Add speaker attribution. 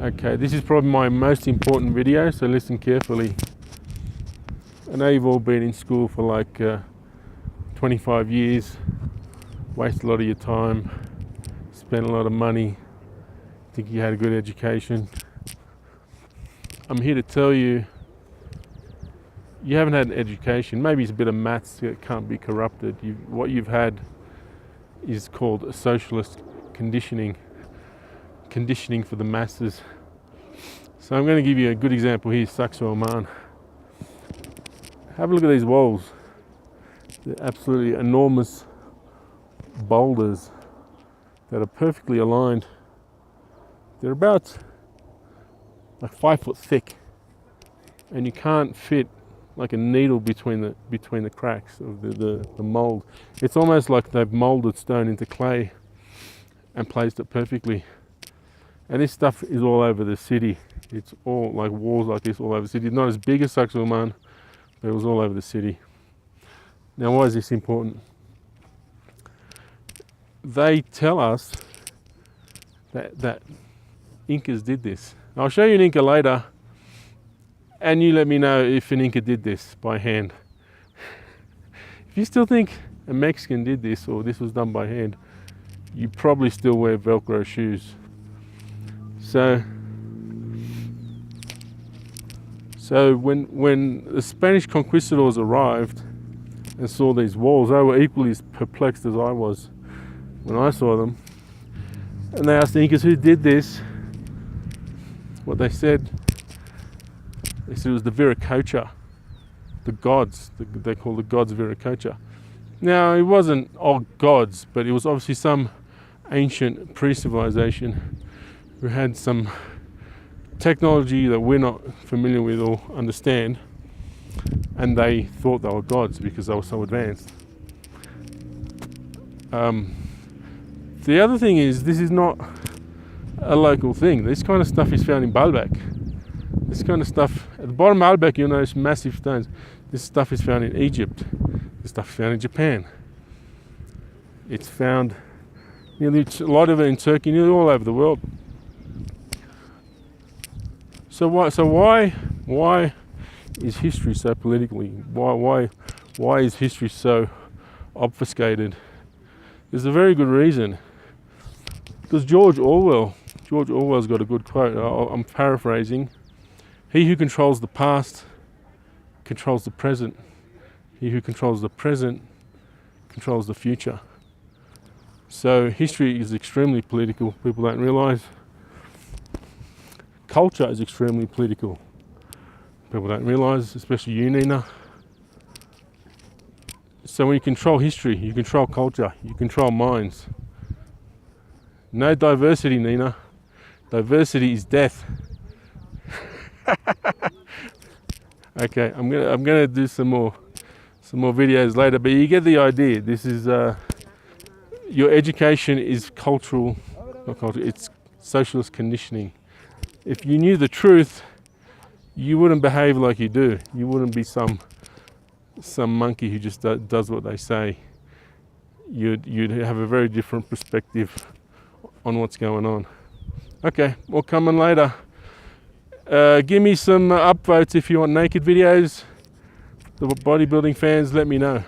Speaker 1: Okay, this is probably my most important video, so listen carefully. I know you've all been in school for like 25 years, wasted a lot of your time, spent a lot of money, think you had a good education. I'm here to tell you, you haven't had an education. Maybe it's a bit of maths that can't be corrupted. What you've had is called a socialist conditioning for the masses. So I'm going to give you a good example here, Saxo Oman. Have a look at these walls. They're absolutely enormous boulders that are perfectly aligned. They're about like 5 foot thick, and you can't fit like a needle between the cracks of the mold. It's almost like they've molded stone into clay and placed it perfectly. And this stuff is all over the city. It's all like walls like this all over the city. Not as big as Saxo Oman, but it was all over the city. Now, why is this important? They tell us that Incas did this. I'll show you an Inca later, and you let me know if an Inca did this by hand. If you still think a Mexican did this or this was done by hand, you probably still wear Velcro shoes. So when the Spanish conquistadors arrived and saw these walls, they were equally as perplexed as I was when I saw them. And they asked the Incas who did this. What they said it was the Viracocha, the gods. They call the gods Viracocha. Now, it wasn't all gods, but it was obviously some ancient pre-civilization who had some technology that we're not familiar with or understand, and they thought they were gods because they were so advanced. The other thing is, this is not a local thing. This kind of stuff is found in Baalbek. This kind of stuff, at the bottom of Baalbek, you'll notice massive stones. This stuff is found in Egypt. This stuff is found in Japan. It's found nearly a lot of it in Turkey, nearly all over the world. So why is history so politically? Why is history so obfuscated? There's a very good reason. Because George Orwell's got a good quote. I'm paraphrasing. He who controls the past controls the present. He who controls the present controls the future. So history is extremely political. People don't realize. Culture is extremely political. People don't realize, especially you, Nina. So when you control history, you control culture, you control minds. No diversity, Nina. Diversity is death. Okay, I'm gonna do some more videos later, but you get the idea. This is your education is cultural, not cultural. It's socialist conditioning. If you knew the truth, you wouldn't behave like you do. You wouldn't be some monkey who just does what they say. You'd have a very different perspective on what's going on. Okay, more coming later. Give me some upvotes if you want naked videos. The bodybuilding fans, let me know.